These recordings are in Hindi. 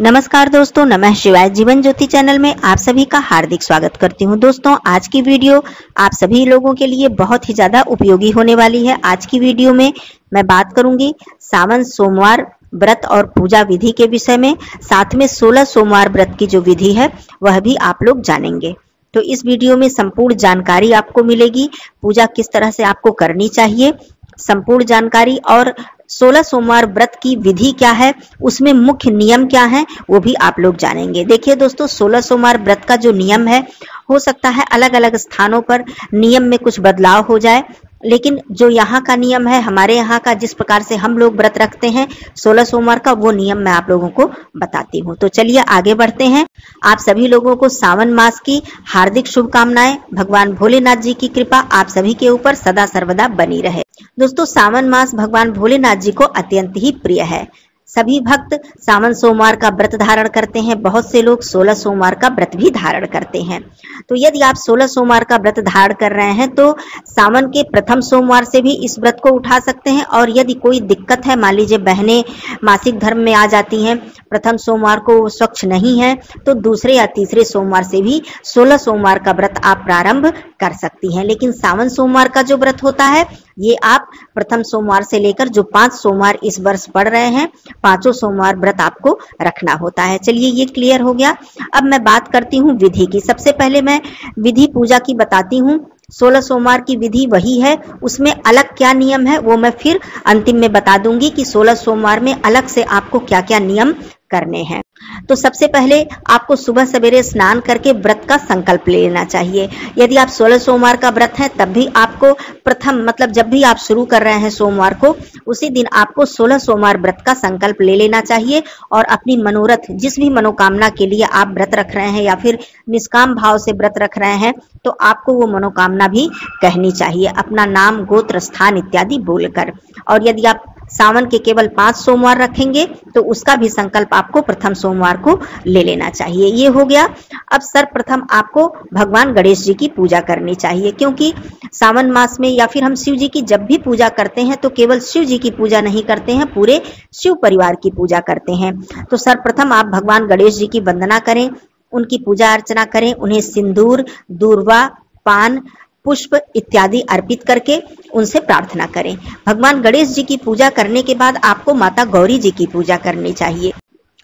नमस्कार दोस्तों, नमः शिवाय। जीवन ज्योति चैनल में आप सभी का हार्दिक स्वागत करती हूं। दोस्तों, आज की वीडियो आप सभी लोगों के लिए बहुत ही ज्यादा उपयोगी होने वाली है। आज की वीडियो में मैं बात करूंगी सावन सोमवार व्रत और पूजा विधि के विषय में। साथ में 16 सोमवार व्रत की जो विधि है वह भी आप लोग जानेंगे। तो इस वीडियो में संपूर्ण जानकारी आपको मिलेगी। पूजा किस तरह से आपको करनी चाहिए, संपूर्ण जानकारी, और 16 सोमवार व्रत की विधि क्या है, उसमें मुख्य नियम क्या है, वो भी आप लोग जानेंगे। देखिए दोस्तों, 16 सोमवार व्रत का जो नियम है, हो सकता है अलग अलग स्थानों पर नियम में कुछ बदलाव हो जाए, लेकिन जो यहाँ का नियम है, हमारे यहाँ का जिस प्रकार से हम लोग व्रत रखते हैं 16 सोमवार का, वो नियम मैं आप लोगों को बताती हूँ। तो चलिए आगे बढ़ते हैं। आप सभी लोगों को सावन मास की हार्दिक शुभकामनाएं। भगवान भोलेनाथ जी की कृपा आप सभी के ऊपर सदा सर्वदा बनी रहे। दोस्तों, सावन मास भगवान भोलेनाथ जी को अत्यंत ही प्रिय है। सभी भक्त सावन सोमवार का व्रत धारण करते हैं। बहुत से लोग 16 सोमवार का व्रत भी धारण करते हैं। तो यदि आप 16 सोमवार का व्रत धारण कर रहे हैं तो सावन के प्रथम सोमवार से भी इस व्रत को उठा सकते हैं। और यदि कोई दिक्कत है, मान लीजिए बहनें मासिक धर्म में आ जाती हैं, प्रथम सोमवार को वो स्वच्छ नहीं है, तो दूसरे या तीसरे सोमवार से भी 16 सोमवार का व्रत आप प्रारंभ कर सकती हैं। लेकिन सावन सोमवार का जो व्रत होता है, ये आप प्रथम सोमवार से लेकर जो 5 सोमवार इस वर्ष पड़ रहे हैं, 5 सोमवार व्रत आपको रखना होता है। चलिए, ये क्लियर हो गया। अब मैं बात करती हूँ विधि की। सबसे पहले मैं विधि पूजा की बताती हूँ। 16 सोमवार की विधि वही है, उसमें अलग क्या नियम है वो मैं फिर अंतिम में बता दूंगी कि 16 सोमवार में अलग से आपको क्या क्या नियम करने हैं। तो सबसे पहले आपको सुबह सवेरे स्नान करके व्रत का संकल्प ले लेना चाहिए। यदि आप 16 सोमवार का व्रत है, तब भी आपको प्रथम मतलब जब भी आप शुरू कर रहे हैं सोमवार को, उसी दिन आपको 16 सोमवार व्रत का संकल्प ले लेना चाहिए। और अपनी मनोरथ, जिस भी मनोकामना के लिए आप व्रत रख रहे हैं या फिर निष्काम भाव से व्रत रख रहे हैं, तो आपको वो मनोकामना भी कहनी चाहिए, अपना नाम, गोत्र, स्थान इत्यादि बोलकर। और यदि आप सावन के केवल 5 सोमवार रखेंगे तो उसका भी संकल्प आपको प्रथम सोमवार को ले लेना चाहिए। ये हो गया। अब सर्वप्रथम आपको भगवान गणेश जी की पूजा करनी चाहिए, क्योंकि सावन मास में या फिर हम शिव जी की जब भी पूजा करते हैं तो केवल शिव जी की पूजा नहीं करते हैं, पूरे शिव परिवार की पूजा करते हैं। तो सर्वप्रथम आप भगवान गणेश जी की वंदना करें, उनकी पूजा अर्चना करें, उन्हें सिंदूर, दूर्वा, पान, पुष्प इत्यादि अर्पित करके उनसे प्रार्थना करें। भगवान गणेश जी की पूजा करने के बाद आपको माता गौरी जी की पूजा करनी चाहिए।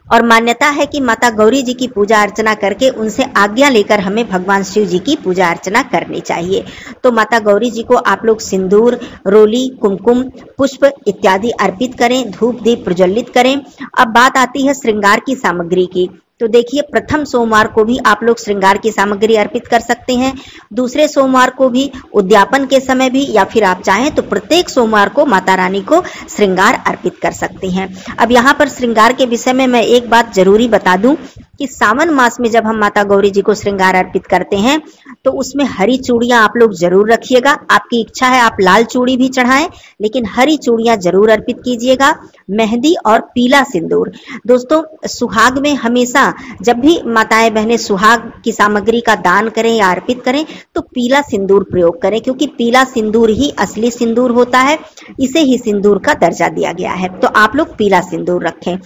और मान्यता है कि माता गौरी जी की पूजा अर्चना करके उनसे आज्ञा लेकर हमें भगवान शिव जी की पूजा अर्चना करनी चाहिए। तो माता गौरी जी को आप लोग सिंदूर, रोली, कुमकुम, पुष्प इत्यादि अर्पित करें, धूप दीप प्रज्वलित करें। अब बात आती है श्रृंगार की सामग्री की। तो देखिए, प्रथम सोमवार को भी आप लोग श्रृंगार की सामग्री अर्पित कर सकते हैं, दूसरे सोमवार को भी, उद्यापन के समय भी, या फिर आप चाहें तो प्रत्येक सोमवार को माता रानी को श्रृंगार अर्पित कर सकते हैं। अब यहाँ पर श्रृंगार के विषय में मैं एक बात जरूरी बता दूं कि सावन मास में जब हम माता गौरी जी को श्रृंगार अर्पित करते हैं तो उसमें हरी चूड़ियां आप लोग जरूर रखिएगा। आपकी इच्छा है आप लाल चूड़ी भी चढ़ाएं, लेकिन हरी चूड़ियां जरूर अर्पित कीजिएगा। मेहंदी और पीला सिंदूर। दोस्तों, सुहाग में हमेशा जब भी माताएं बहनें सुहाग की सामग्री का दान करें या अर्पित करें तो पीला सिंदूर प्रयोग करें, क्योंकि पीला सिंदूर ही असली सिंदूर होता है, इसे ही सिंदूर का दर्जा दिया गया है। तो आप लोग पीला सिंदूर रखें।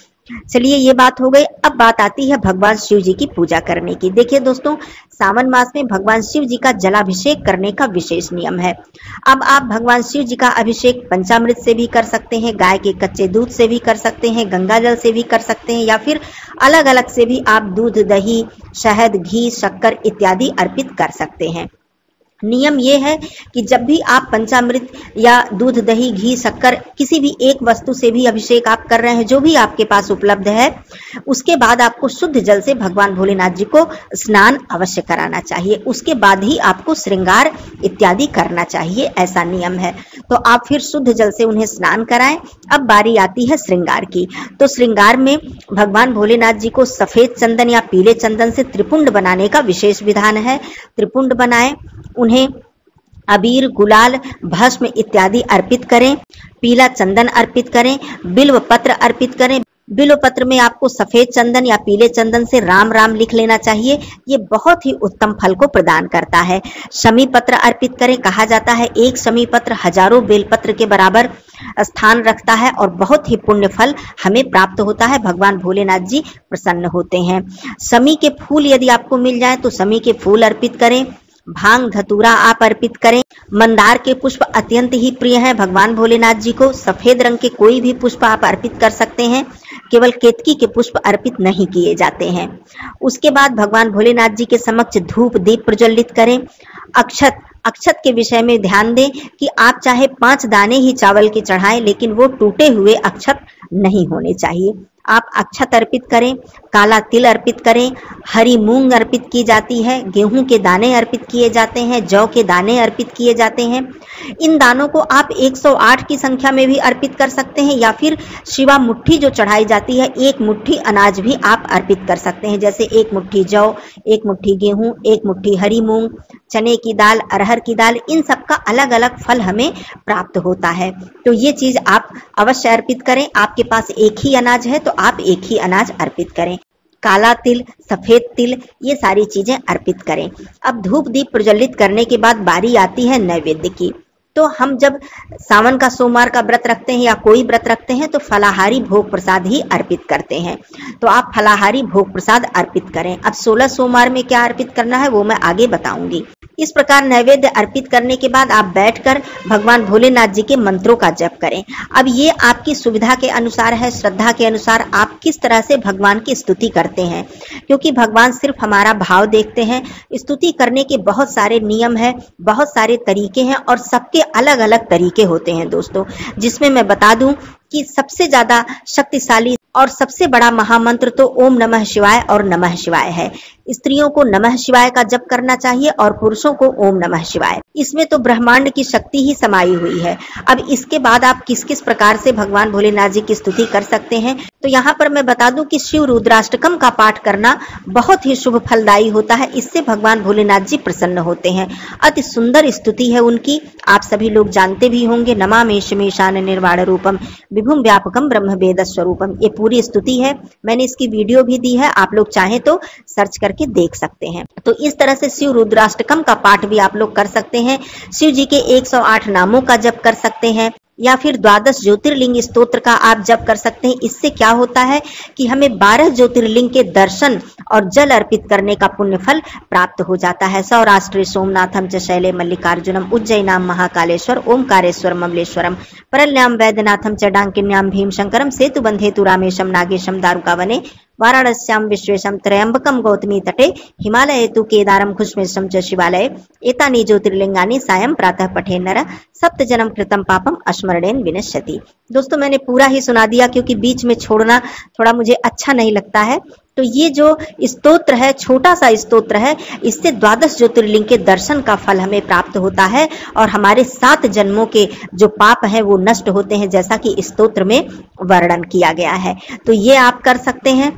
चलिए, ये बात हो गई। अब बात आती है भगवान शिव जी की पूजा करने की। देखिए दोस्तों, सावन मास में भगवान शिव जी का जलाभिषेक करने का विशेष नियम है। अब आप भगवान शिव जी का अभिषेक पंचामृत से भी कर सकते हैं, गाय के कच्चे दूध से भी कर सकते हैं, गंगा जल से भी कर सकते हैं, या फिर अलग अलग से भी आप दूध, दही, शहद, घी, शक्कर इत्यादि अर्पित कर सकते हैं। नियम यह है कि जब भी आप पंचामृत या दूध, दही, घी, शक्कर किसी भी एक वस्तु से भी अभिषेक आप कर रहे हैं, जो भी आपके पास उपलब्ध है, उसके बाद आपको शुद्ध जल से भगवान भोलेनाथ जी को स्नान अवश्य कराना चाहिए। उसके बाद ही आपको श्रृंगार इत्यादि करना चाहिए, ऐसा नियम है। तो आप फिर शुद्ध जल से उन्हें स्नान कराएं। अब बारी आती है श्रृंगार की। तो श्रृंगार में भगवान भोलेनाथ जी को सफेद चंदन या पीले चंदन से त्रिपुंड बनाने का विशेष विधान है। त्रिपुंड बनाएं, उन्हें अबीर, गुलाल, भस्म इत्यादि अर्पित करें, पीला चंदन अर्पित करें, बिल्व पत्र अर्पित करें, बिल्वपत्र में आपको सफेद चंदन या पीले चंदन से राम राम लिख लेना चाहिए। ये बहुत ही उत्तम फल को प्रदान करता है। शमी पत्र अर्पित करें। कहा जाता है एक शमी पत्र हजारों बेलपत्र के बराबर स्थान रखता है और बहुत ही पुण्य फल हमें प्राप्त होता है। भगवान भोलेनाथ जी प्रसन्न होते हैं। शमी के फूल यदि आपको मिल जाए तो शमी के फूल अर्पित करें। भांग धतूरा आप अर्पित करें। मंदार के पुष्प अत्यंत ही प्रिय हैं भगवान भोलेनाथ जी को। सफेद रंग के कोई भी पुष्प आप अर्पित कर सकते हैं, केवल केतकी के पुष्प अर्पित नहीं किए जाते हैं। उसके बाद भगवान भोलेनाथ जी के समक्ष धूप दीप प्रज्वलित करें। अक्षत के विषय में ध्यान दें कि आप चाहे 5 दाने ही चावल के चढ़ाएं, लेकिन वो टूटे हुए अक्षत नहीं होने चाहिए। आप अक्षत अर्पित करें। काला तिल अर्पित करें। हरी मूंग अर्पित की जाती है। गेहूं के दाने अर्पित किए जाते हैं। जौ के दाने अर्पित किए जाते हैं। इन दानों को आप 108 की संख्या में भी अर्पित कर सकते हैं, या फिर शिवा मुट्ठी जो चढ़ाई जाती है, 1 मुट्ठी अनाज भी आप अर्पित कर सकते हैं। जैसे 1 मुट्ठी जौ, 1 मुट्ठी गेहूं, 1 मुट्ठी हरी मूंग, चने की दाल, अरहर की दाल, इन सब का अलग अलग फल हमें प्राप्त होता है। तो ये चीज आप अवश्य अर्पित करें। आपके पास एक ही अनाज है तो आप एक ही अनाज अर्पित करें। काला तिल, सफेद तिल, ये सारी चीजें अर्पित करें। अब धूप दीप प्रज्वलित करने के बाद बारी आती है नैवेद्य की। तो हम जब सावन का सोमवार का व्रत रखते हैं या कोई व्रत रखते हैं तो फलाहारी भोग प्रसाद ही अर्पित करते हैं। तो आप फलाहारी भोग प्रसाद अर्पित करें। अब 16 सोमवार में क्या अर्पित करना है वो मैं आगे बताऊंगी। इस प्रकार नैवेद्य अर्पित करने के बाद आप बैठकर भगवान भोलेनाथ जी के मंत्रों का जप करें। अब ये आपकी सुविधा के अनुसार है, श्रद्धा के अनुसार आप किस तरह से भगवान की स्तुति करते हैं, क्योंकि भगवान सिर्फ हमारा भाव देखते हैं। स्तुति करने के बहुत सारे नियम है, बहुत सारे तरीके हैं और सबके अलग अलग तरीके होते हैं दोस्तों, जिसमें मैं बता दूं कि सबसे ज्यादा शक्तिशाली और सबसे बड़ा महामंत्र तो ओम नमः शिवाय और नमः शिवाय है। स्त्रियों को नमः शिवाय का जप करना चाहिए और पुरुषों को ओम नमः शिवाय। इसमें तो ब्रह्मांड की शक्ति ही समाई हुई है। अब इसके बाद आप किस किस प्रकार से भगवान भोलेनाथ जी की स्तुति कर सकते हैं, तो यहाँ पर मैं बता दूं कि शिव रुद्राष्टकम का पाठ करना बहुत ही शुभ फलदायी होता है। इससे भगवान भोलेनाथ जी प्रसन्न होते हैं। अति सुंदर स्तुति है उनकी, आप सभी लोग जानते भी होंगे। नमामि शमीशान निर्वाण रूपम विभुम व्यापकम ब्रह्म वेद स्वरूपम, ये पूरी स्तुति है। मैंने इसकी वीडियो भी दी है, आप लोग चाहें तो सर्च करके देख सकते हैं। तो इस तरह से शिव रुद्राष्टकम का पाठ भी आप लोग कर सकते हैं। शिव जी के 108 नामों का जप कर सकते हैं, या फिर 12 ज्योतिर्लिंग स्तोत्र का आप जप कर सकते हैं। इससे क्या होता है कि हमें 12 ज्योतिर्लिंग के दर्शन और जल अर्पित करने का पुण्य फल प्राप्त हो जाता है। सौराष्ट्रे सोमनाथम च शैले मल्लिकार्जुनम उज्जैनाम महाकालेश्वर ओमकारेश्वर ममलेश्वरम परल्याम वैद्यनाथम च डांकिन्याम भीमशंकरम सेतुबंधेतु रामेशम नागेशम दारुकावने वाराणस्याम विश्वेशम त्रयंबकम गौतमी तटे हिमालये तु केदारम खुश्मेशम च शिवालये एतानि ज्योतिर्लिंगानि सायं प्रातः पठे नर सप्त जन्म कृतम पापम अस्मरणेन विनश्यति। दोस्तों मैंने पूरा ही सुना दिया क्योंकि बीच में छोड़ना थोड़ा मुझे अच्छा नहीं लगता है। तो ये जो स्तोत्र है, छोटा सा स्तोत्र है, इससे 12 ज्योतिर्लिंग के दर्शन का फल हमें प्राप्त होता है और हमारे 7 जन्मों के जो पाप हैं वो नष्ट होते हैं, जैसा कि स्तोत्र में वर्णन किया गया है। तो ये आप कर सकते हैं।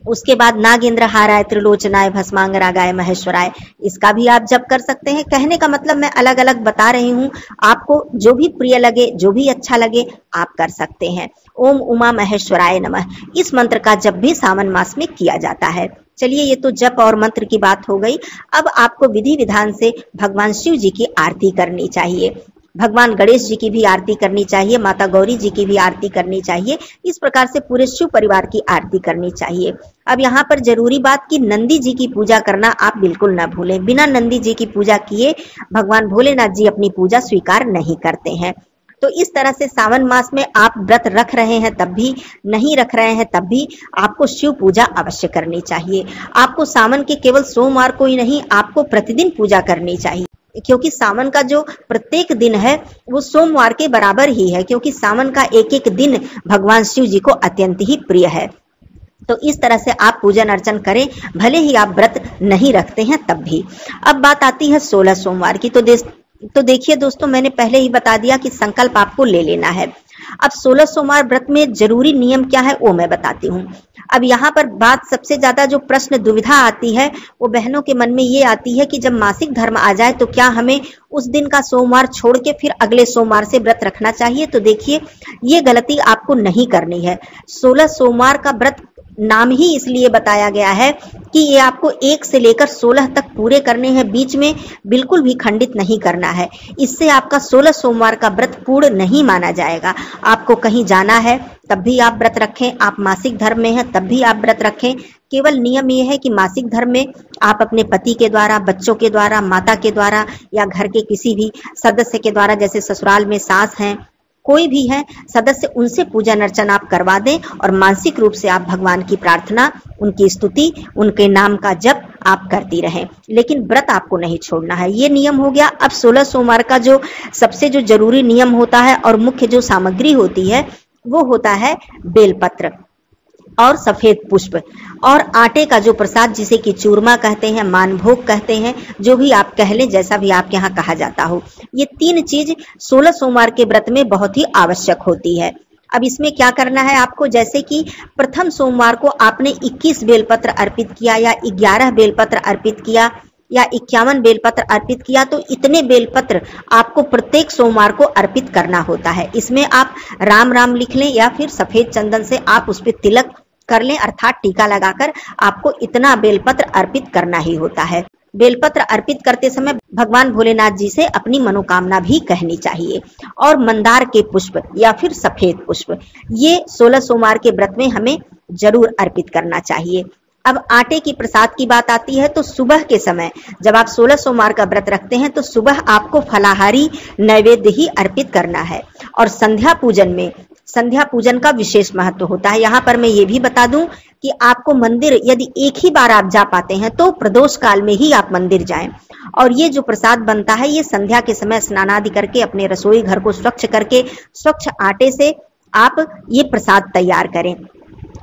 उसके बाद नागेंद्र हाराय त्रिलोचनाय भस्मांगरागाय महेश्वराय, इसका भी आप जप कर सकते हैं। कहने का मतलब मैं अलग अलग बता रही हूँ, आपको जो भी प्रिय लगे, जो भी अच्छा लगे आप कर सकते हैं। ओम उमा महेश्वराय नमः, इस मंत्र का जप भी सावन मास में किया जाता है। चलिए ये तो जप और मंत्र की बात हो गई। अब आपको विधि विधान से भगवान शिव जी की आरती करनी चाहिए, भगवान गणेश जी की भी आरती करनी चाहिए, माता गौरी जी की भी आरती करनी चाहिए। इस प्रकार से पूरे शिव परिवार की आरती करनी चाहिए। अब यहाँ पर जरूरी बात कि नंदी जी की पूजा करना आप बिल्कुल ना भूलें। बिना नंदी जी की पूजा किए भगवान भोलेनाथ जी अपनी पूजा स्वीकार नहीं करते हैं। तो इस तरह से सावन मास में आप व्रत रख रहे हैं तब भी, नहीं रख रहे हैं तब भी आपको शिव पूजा अवश्य करनी चाहिए। आपको सावन के केवल सोमवार को ही नहीं, आपको प्रतिदिन पूजा करनी चाहिए, क्योंकि सावन का जो प्रत्येक दिन है वो सोमवार के बराबर ही है, क्योंकि सावन का एक एक दिन भगवान शिव जी को अत्यंत ही प्रिय है। तो इस तरह से आप पूजन अर्चन करें, भले ही आप व्रत नहीं रखते हैं तब भी। अब बात आती है 16 सोमवार की। तो तो देखिए दोस्तों, मैंने पहले ही बता दिया कि संकल्प आपको ले लेना है। अब 16 सोमवार व्रत में जरूरी नियम क्या है वो मैं बताती हूँ। अब यहाँ पर बात सबसे ज्यादा जो प्रश्न दुविधा आती है वो बहनों के मन में ये आती है कि जब मासिक धर्म आ जाए तो क्या हमें उस दिन का सोमवार छोड़ के फिर अगले सोमवार से व्रत रखना चाहिए। तो देखिए, ये गलती आपको नहीं करनी है। 16 सोमवार का व्रत नाम ही इसलिए बताया गया है कि ये आपको 1 से लेकर 16 तक पूरे करने हैं, बीच में बिल्कुल भी खंडित नहीं करना है। इससे आपका 16 सोमवार का व्रत पूर्ण नहीं माना जाएगा। आपको कहीं जाना है तब भी आप व्रत रखें, आप मासिक धर्म में हैं तब भी आप व्रत रखें। केवल नियम ये है कि मासिक धर्म में आप अपने पति के द्वारा, बच्चों के द्वारा, माता के द्वारा या घर के किसी भी सदस्य के द्वारा, जैसे ससुराल में सास हैं, कोई भी है सदस्य, उनसे पूजन अर्चन आप करवा दें और मानसिक रूप से आप भगवान की प्रार्थना, उनकी स्तुति, उनके नाम का जप आप करती रहें। लेकिन व्रत आपको नहीं छोड़ना है। ये नियम हो गया। अब 16 सोमवार का जो सबसे जो जरूरी नियम होता है और मुख्य जो सामग्री होती है वो होता है बेलपत्र और सफेद पुष्प और आटे का जो प्रसाद, जिसे कि चूरमा कहते हैं, मानभोग कहते हैं, जो भी आप कह लें, जैसा भी आपके यहाँ कहा जाता हो। ये 3 चीज 16 सोमवार के व्रत में बहुत ही आवश्यक होती है। अब इसमें क्या करना है आपको, जैसे कि प्रथम सोमवार को आपने 21 बेलपत्र अर्पित किया या 11 बेलपत्र अर्पित किया या 51 बेलपत्र अर्पित किया, तो इतने बेलपत्र आपको प्रत्येक सोमवार को अर्पित करना होता है। इसमें आप राम राम लिख लें या फिर सफेद चंदन से आप उस पर तिलक कर लें, अर्थात टीका लगाकर आपको इतना बेलपत्र अर्पित करना ही होता है। बेलपत्र अर्पित करते समय भगवान भोलेनाथ जी से अपनी मनोकामना भी कहनी चाहिए। और मंदार के पुष्प या फिर सफेद पुष्प, ये 16 सोमवार के व्रत में हमें जरूर अर्पित करना चाहिए। अब आटे की प्रसाद की बात आती है तो सुबह के समय जब आप 16 सोमवार का व्रत रखते हैं तो सुबह आपको फलाहारी नैवेद्य ही अर्पित करना है। और संध्या पूजन में, संध्या पूजन का विशेष महत्व होता है। यहाँ पर मैं ये भी बता दूं कि आपको मंदिर यदि एक ही बार आप जा पाते हैं तो प्रदोष काल में ही आप मंदिर जाएं। और ये जो प्रसाद बनता है ये संध्या के समय स्नान आदि करके अपने रसोई घर को स्वच्छ करके स्वच्छ आटे से आप ये प्रसाद तैयार करें।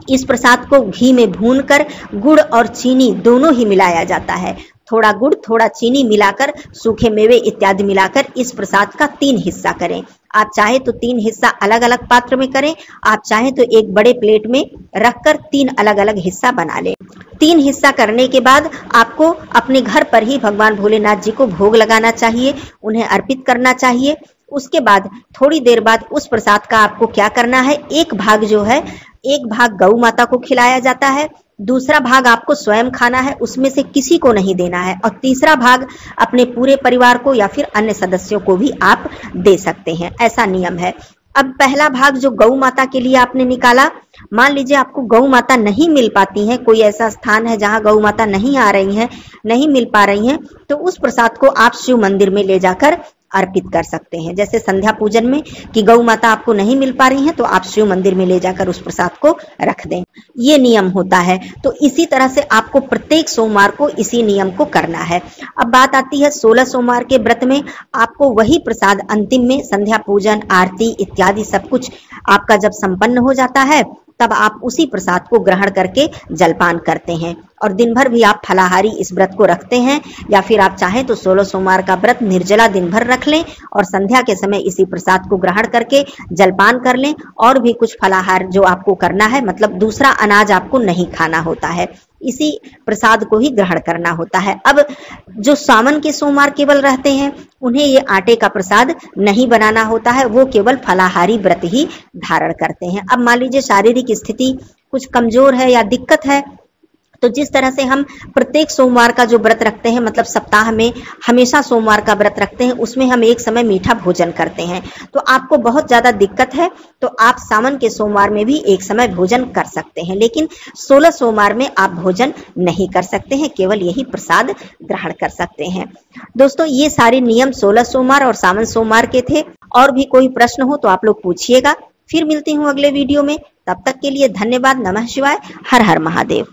इस प्रसाद को घी में भूनकर गुड़ और चीनी दोनों ही मिलाया जाता है। थोड़ा गुड़ थोड़ा चीनी मिलाकर, सूखे मेवे इत्यादि मिलाकर इस प्रसाद का 3 हिस्सा करें। आप चाहे तो 3 हिस्सा अलग अलग पात्र में करें, आप चाहे तो एक बड़े प्लेट में रखकर 3 अलग अलग हिस्सा बना लें। 3 हिस्सा करने के बाद आपको अपने घर पर ही भगवान भोलेनाथ जी को भोग लगाना चाहिए, उन्हें अर्पित करना चाहिए। उसके बाद थोड़ी देर बाद उस प्रसाद का आपको क्या करना है, एक भाग जो है, एक भाग गौ माता को खिलाया जाता है, दूसरा भाग आपको स्वयं खाना है, उसमें से किसी को नहीं देना है, और तीसरा भाग अपने पूरे परिवार को या फिर अन्य सदस्यों को भी आप दे सकते हैं। ऐसा नियम है। अब पहला भाग जो गौ माता के लिए आपने निकाला, मान लीजिए आपको गौ माता नहीं मिल पाती हैं, कोई ऐसा स्थान है जहां गौ माता नहीं आ रही हैं, नहीं मिल पा रही हैं, तो उस प्रसाद को आप शिव मंदिर में ले जाकर अर्पित कर सकते हैं। जैसे संध्या पूजन में कि गौ माता आपको नहीं मिल पा रही हैं तो आप शिव मंदिर में ले जाकर उस प्रसाद को रख दें। ये नियम होता है। तो इसी तरह से आपको प्रत्येक सोमवार को इसी नियम को करना है। अब बात आती है 16 सोमवार के व्रत में आपको वही प्रसाद अंतिम में संध्या पूजन, आरती इत्यादि सब कुछ आपका जब संपन्न हो जाता है तब आप उसी प्रसाद को ग्रहण करके जलपान करते हैं। और दिन भर भी आप फलाहारी इस व्रत को रखते हैं, या फिर आप चाहें तो 16 सोमवार का व्रत निर्जला दिन भर रख लें और संध्या के समय इसी प्रसाद को ग्रहण करके जलपान कर लें। और भी कुछ फलाहार जो आपको करना है, मतलब दूसरा अनाज आपको नहीं खाना होता है, इसी प्रसाद को ही ग्रहण करना होता है। अब जो सावन के सोमवार केवल रहते हैं उन्हें ये आटे का प्रसाद नहीं बनाना होता है, वो केवल फलाहारी व्रत ही धारण करते हैं। अब मान लीजिए शारीरिक स्थिति कुछ कमजोर है या दिक्कत है, तो जिस तरह से हम प्रत्येक सोमवार का जो व्रत रखते हैं, मतलब सप्ताह में हमेशा सोमवार का व्रत रखते हैं, उसमें हम एक समय मीठा भोजन करते हैं। तो आपको बहुत ज्यादा दिक्कत है तो आप सावन के सोमवार में भी एक समय भोजन कर सकते हैं, लेकिन 16 सोमवार में आप भोजन नहीं कर सकते हैं, केवल यही प्रसाद ग्रहण कर सकते हैं। दोस्तों, ये सारे नियम 16 सोमवार और सावन सोमवार के थे। और भी कोई प्रश्न हो तो आप लोग पूछिएगा। फिर मिलती हूँ अगले वीडियो में, तब तक के लिए धन्यवाद। नमः शिवाय। हर हर महादेव।